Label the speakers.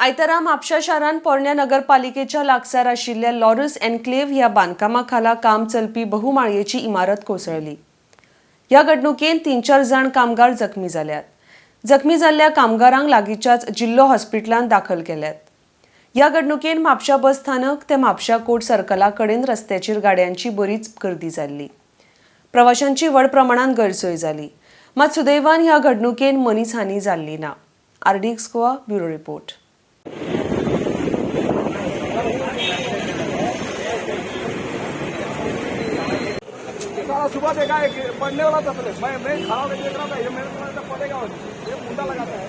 Speaker 1: आयतारा म्हापशा शारांत पोरण्या नगरपालिकेच्या लागसार आशिल्ल्या लॉरस एन्क्लेव्ह ह्या बांदकामा काम चलपी बहुमाळयेची इमारत कोसळली। ह्या घडणुकेंत 3-4 जाण कामगार जखमी जाल्यात। जखमी जाल्ल्या कामगारांक लागींच्याच जिल्लो हॉस्पिटलांत दाखल केल्यात। ह्या घडणुकेंत म्हापशा बस स्थानक ते म्हापशा कोर्ट सर्कला कडेन रस्त्याचेर गाड्यांची बरीच गर्दी जाल्ली। प्रवाशांची व्हड प्रमाणात गैरसोय जाली। मात सुदैवान ह्या घडणुकेंत मनीसहानी जाल्ली ना। RDX Goa bureau report.
Speaker 2: सुबह देखा है पढ़ने वाला था पहले मैं खड़ा होकर देख रहा था ये मेरे को पड़ेगा ये मुंडा लगाता है।